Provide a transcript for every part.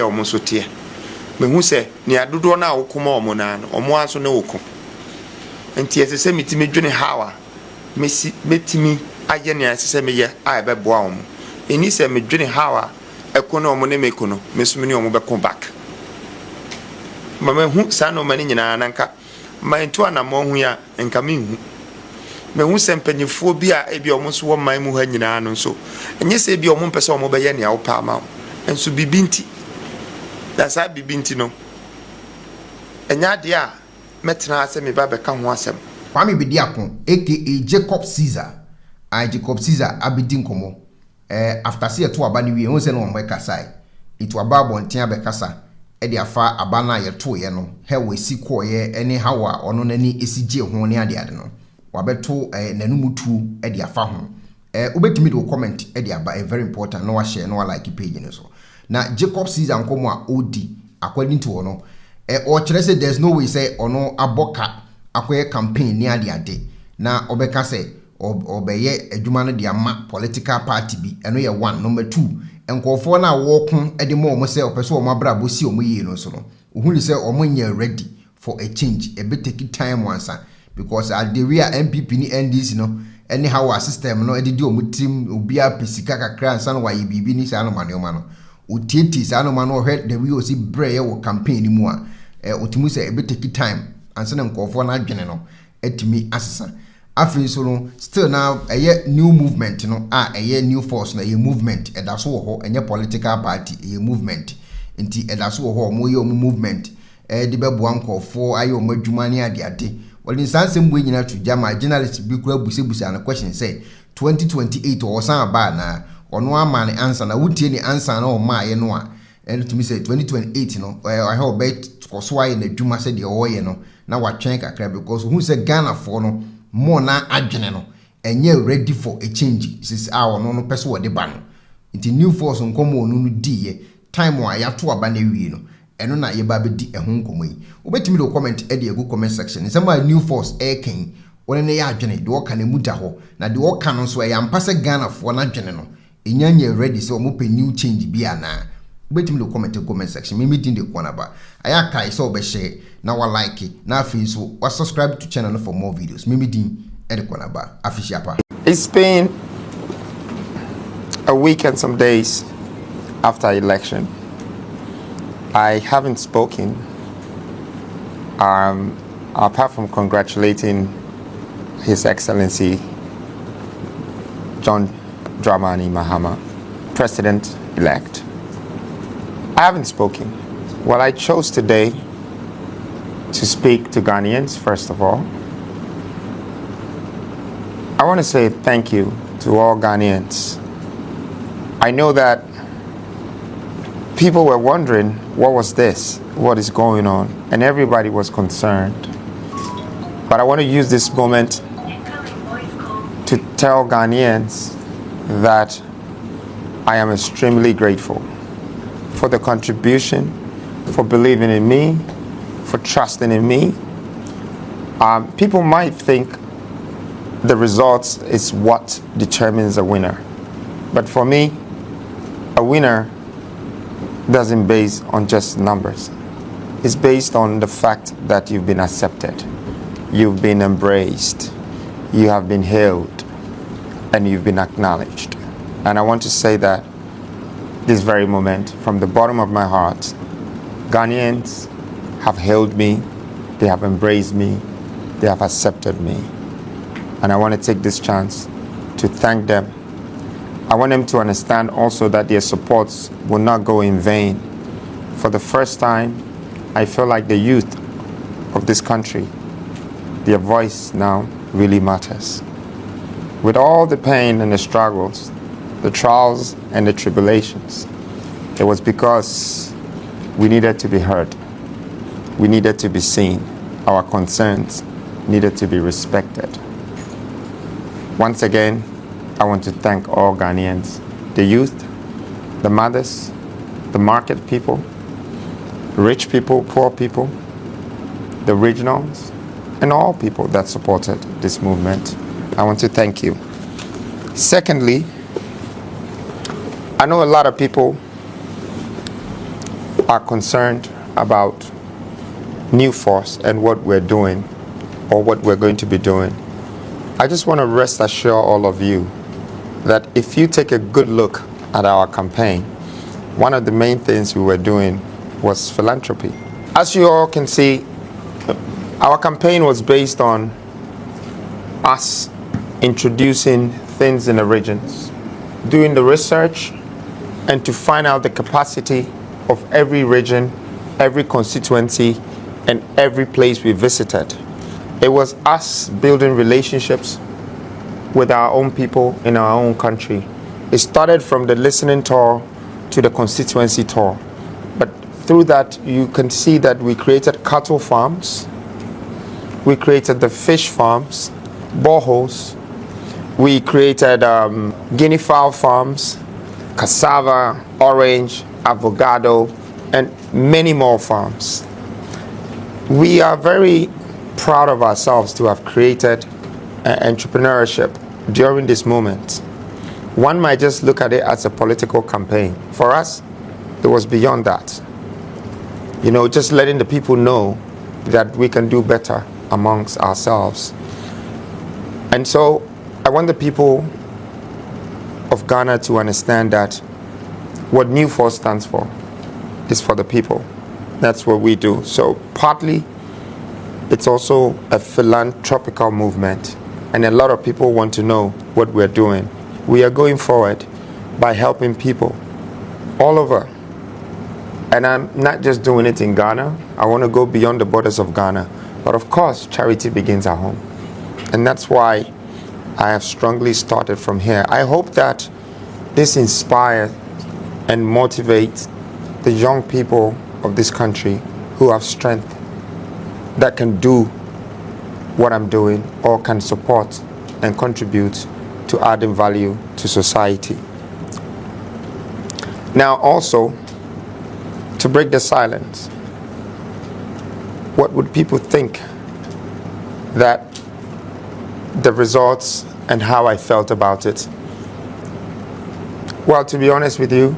almost so tear. Me who say, near do now, come on, or more so no. And tears the same to me, Johnny Hower. Missy, me, I say me, I be boom. And he said, me, Johnny Hower, a cono, monemecono, Miss Minio, come back. Mamma, who son no money in an anchor, my Antoine among here and come in. Me who send penny phobia, a be almost 1 mile muhany so. And yes, a be your 1 person mobile any out palm and so be binty. That's I be binty no. And ya dear, Metra send me baby come once. Kwame Bediako, aka Jacob Caesar. I Jacob Caesar abidin komo. After see a to abani we won say no mo kasai. It wa ba bonten abekasa. E de afa abana ye to ye no. He we si ko ye anyhow a ono nani esije ho ne ade no. Wa beto nanumutu e de afa ho. Ubetimi do comment e de aba very important no wa share no wa like page no so. Na Jacob Caesar nkomo a odi according to ono or say there's no way say ono aboka akoye campaign ni ade na obeka say obeye adwuma no de ama political party bi eno ye 1 number 2 enkofo na wokun ede mo say opese o mabra bosi o moyie no so no uhuni say o monye ready for a change e be take time once because at the real MPP ni NDC no anyhow our system no ede di o mutim obi a pesika kakra ansa no waye bibi ni sa no maneoma no utieti sa no mano hwe the we o si breye wo campaign ni mu a otimu say e be take time ansa na nkofo na adwene no etimi asesa afi so no still now new movement no new force na movement eda so ho enye political party movement nti eda so ho mo ye movement de bebo ankofo aye o madwuma ne ade wali sansem bo nyina to jama journalist bi kura busebusa na question say 2028 o san ba na ono ama ne answer na wutie ni answer na o ma ye no a to me say 2028 no I hope bet koso aye na dwuma say de o ye no na watwen kakra because who say Ghana for no more na adwene no enye ready for a change since our no person wo de ba no nti new force nkomo no di ye time wa ya to aba na wie no eno na ye ba be di ehun nkomo yi obetimi do comment e de egu comment section some new force ken wona ne ya adwene de wo ka na muda ho na de wo ka no so ya mpase Ghana for na adwene no enyanye ready so mo pe new change bi ana obetimi do comment section me din de kwana ba aya kai so be share na wa like na afi so wa subscribe to channel for more videos me din e de kwana ba afi shiapa. It's been a week and some days after election. I haven't spoken apart from congratulating His Excellency John Dramani Mahama, President-elect. I haven't spoken. Well, I chose today to speak to Ghanaians, first of all. I want to say thank you to all Ghanaians. I know that people were wondering, what was this? What is going on? And everybody was concerned. But I want to use this moment to tell Ghanaians that I am extremely grateful for the contribution, for believing in me, for trusting in me. People might think the results is what determines a winner. But for me, a winner doesn't base on just numbers. It's based on the fact that you've been accepted, you've been embraced, you have been hailed, and you've been acknowledged. And I want to say that this very moment, from the bottom of my heart, Ghanaians have hailed me, they have embraced me, they have accepted me. And I want to take this chance to thank them. I want them to understand also that their supports will not go in vain. For the first time, I feel like the youth of this country, their voice now really matters. With all the pain and the struggles, the trials and the tribulations, it was because we needed to be heard. We needed to be seen. Our concerns needed to be respected. Once again, I want to thank all Ghanaians, the youth, the mothers, the market people, rich people, poor people, the regionals, and all people that supported this movement. I want to thank you. Secondly, I know a lot of people are concerned about New Force and what we're doing or what we're going to be doing, I just want to rest assure all of you that if you take a good look at our campaign, one of the main things we were doing was philanthropy. As you all can see, our campaign was based on us introducing things in the regions, doing the research, and to find out the capacity of every region, every constituency, and every place we visited. It was us building relationships with our own people in our own country. It started from the listening tour to the constituency tour. But through that, you can see that we created cattle farms, we created the fish farms, boreholes, we created guinea fowl farms, cassava, orange, avocado, and many more farms. We are very proud of ourselves to have created entrepreneurship during this moment. One might just look at it as a political campaign. For us, it was beyond that. You know, just letting the people know that we can do better amongst ourselves. And so I want the people of Ghana to understand that what New Force stands for is for the people. That's what we do. So partly, it's also a philanthropical movement, and a lot of people want to know what we're doing. We are going forward by helping people all over. And I'm not just doing it in Ghana. I want to go beyond the borders of Ghana. But of course, charity begins at home. And that's why I have strongly started from here. I hope that this inspires and motivates the young people of this country who have strength, that can do what I'm doing or can support and contribute to adding value to society. Now also, to break the silence, what would people think that the results and how I felt about it? Well, to be honest with you,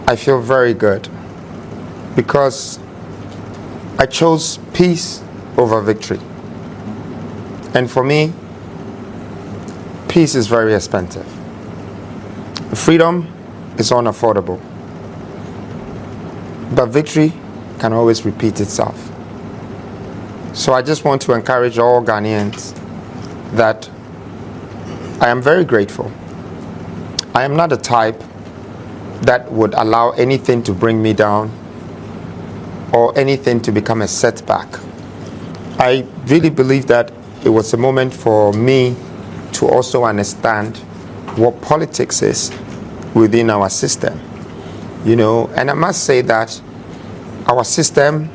I feel very good because I chose peace over victory. And for me, peace is very expensive. Freedom is unaffordable. But victory can always repeat itself. So I just want to encourage all Ghanaians that I am very grateful. I am not the type that would allow anything to bring me down or anything to become a setback. I really believe that it was a moment for me to also understand what politics is within our system. You know, and I must say that our system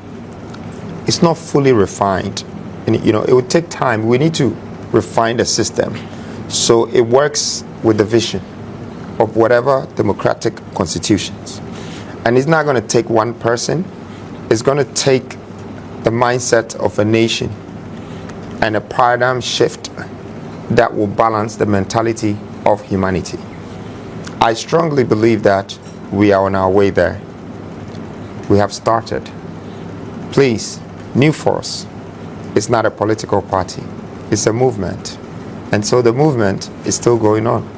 is not fully refined. And, you know, it would take time. We need to refine the system so it works with the vision of whatever democratic constitutions. And it's not going to take one person. It's going to take the mindset of a nation and a paradigm shift that will balance the mentality of humanity. I strongly believe that we are on our way there. We have started. Please, New Force is not a political party. It's a movement. And so the movement is still going on.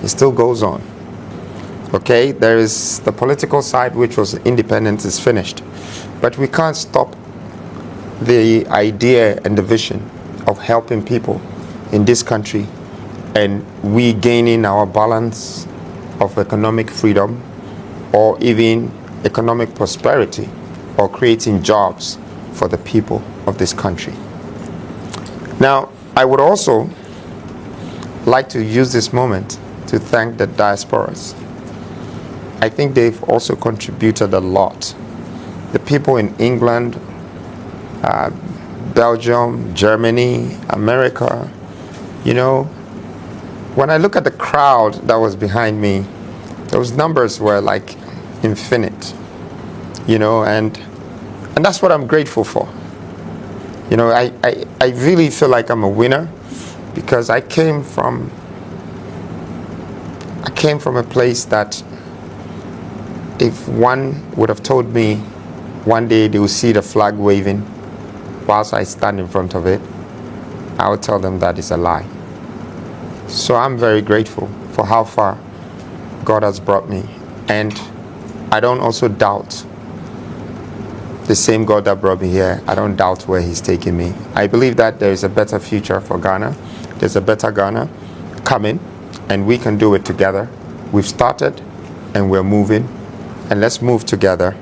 It still goes on. Okay, there is the political side, which was independent, is finished. But we can't stop the idea and the vision of helping people in this country and we gaining our balance of economic freedom or even economic prosperity or creating jobs for the people of this country. Now, I would also like to use this moment to thank the diasporas. I think they've also contributed a lot. The people in England, Belgium, Germany, America, you know, when I look at the crowd that was behind me, those numbers were like infinite, you know, and that's what I'm grateful for. You know, I really feel like I'm a winner because I came from a place that if one would have told me one day they will see the flag waving whilst I stand in front of it, I would tell them that is a lie. So I'm very grateful for how far God has brought me. And I don't also doubt the same God that brought me here. I don't doubt where He's taking me. I believe that there is a better future for Ghana. There's a better Ghana coming, and we can do it together. We've started, and we're moving. And let's move together,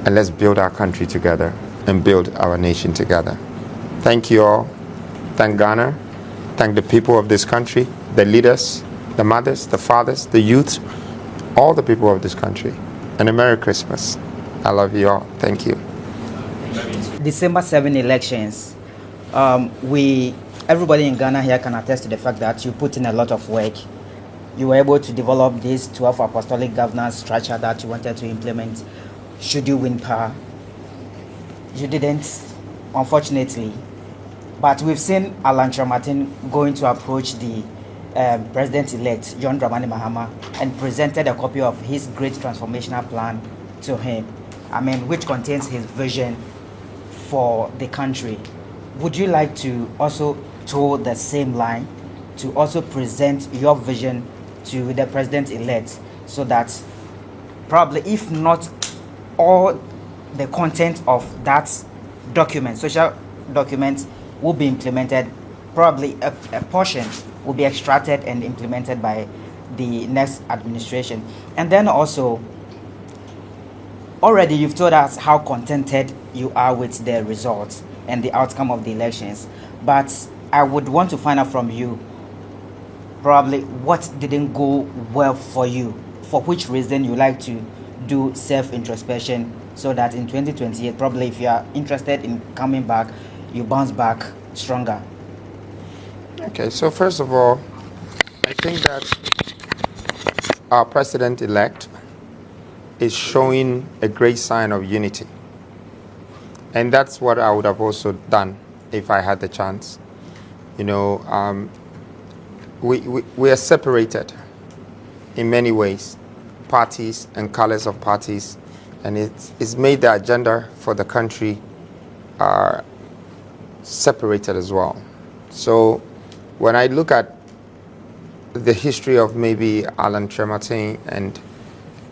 and let's build our country together, and build our nation together. Thank you all. Thank Ghana. Thank the people of this country, the leaders, the mothers, the fathers, the youth, all the people of this country. And a Merry Christmas. I love you all. Thank you. December 7 elections, everybody in Ghana here can attest to the fact that you put in a lot of work. You were able to develop this 12 apostolic governance structure that you wanted to implement should you win power. You didn't, unfortunately. But we've seen Alan Martin going to approach the president-elect, John Dramani Mahama, and presented a copy of his great transformational plan to him. Which contains his vision for the country. Would you like to also toe the same line to also present your vision to the president-elect, so that probably, if not all the content of that document, social document, will be implemented, probably a portion will be extracted and implemented by the next administration? And then also, already you've told us how contented you are with the results and the outcome of the elections, but I would want to find out from you probably what didn't go well for you, for which reason you like to do self-introspection, so that in 2028, probably if you are interested in coming back, you bounce back stronger. Okay, so first of all, I think that our president-elect is showing a great sign of unity. And that's what I would have also done if I had the chance. We are separated in many ways, parties and colors of parties, and it's made the agenda for the country separated as well. So when I look at the history of maybe Alan Martin and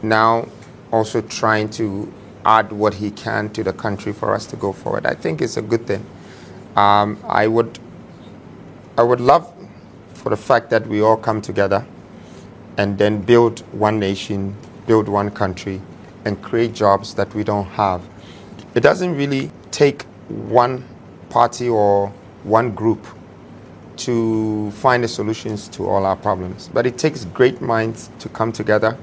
now also trying to add what he can to the country for us to go forward, I think it's a good thing. I would love for the fact that we all come together and then build one nation, build one country, and create jobs that we don't have. It doesn't really take one party or one group to find the solutions to all our problems, but it takes great minds to come together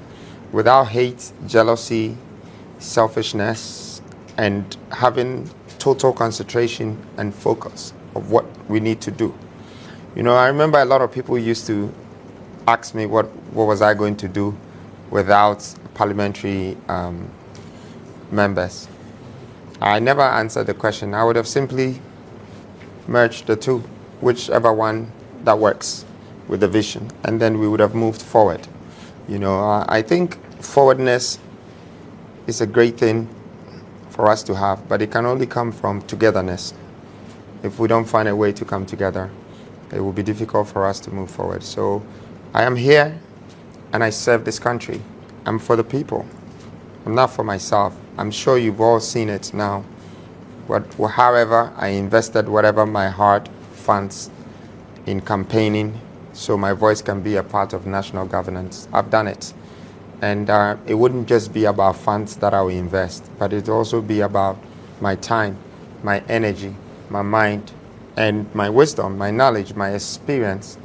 without hate, jealousy, selfishness, and having total concentration and focus of what we need to do. I remember a lot of people used to ask me what was I going to do without parliamentary members. I never answered the question. I would have simply merged the two, whichever one that works with the vision, and then we would have moved forward. I think forwardness is a great thing for us to have, but it can only come from togetherness. If we don't find a way to come together, it will be difficult for us to move forward. So I am here and I serve this country. I'm for the people. I'm not for myself. I'm sure you've all seen it now. However, I invested whatever my heart funds in campaigning so my voice can be a part of national governance. I've done it. And it wouldn't just be about funds that I will invest, but it will also be about my time, my energy, my mind, and my wisdom, my knowledge, my experience,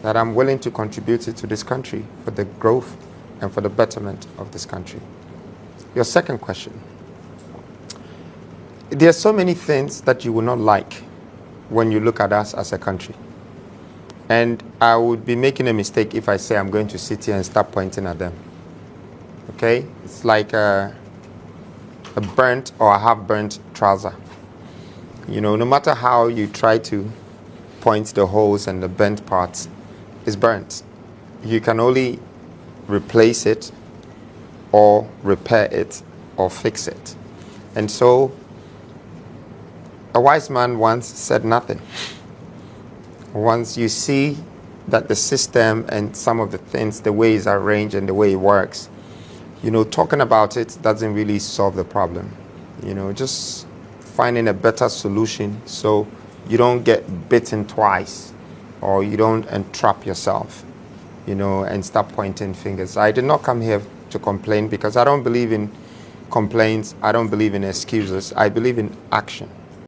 that I'm willing to contribute it to this country for the growth and for the betterment of this country. Your second question. There are so many things that you will not like when you look at us as a country. And I would be making a mistake if I say I'm going to sit here and start pointing at them. Okay? It's like a burnt or a half-burnt trouser. No matter how you try to point the holes and the bent parts, it's burnt. You can only replace it or repair it or fix it. And so a wise man once said nothing. Once you see that the system and some of the things, the way it's arranged and the way it works, talking about it doesn't really solve the problem. Just finding a better solution so you don't get bitten twice or you don't entrap yourself, and start pointing fingers. I did not come here to complain because I don't believe in complaints. I don't believe in excuses. I believe in action.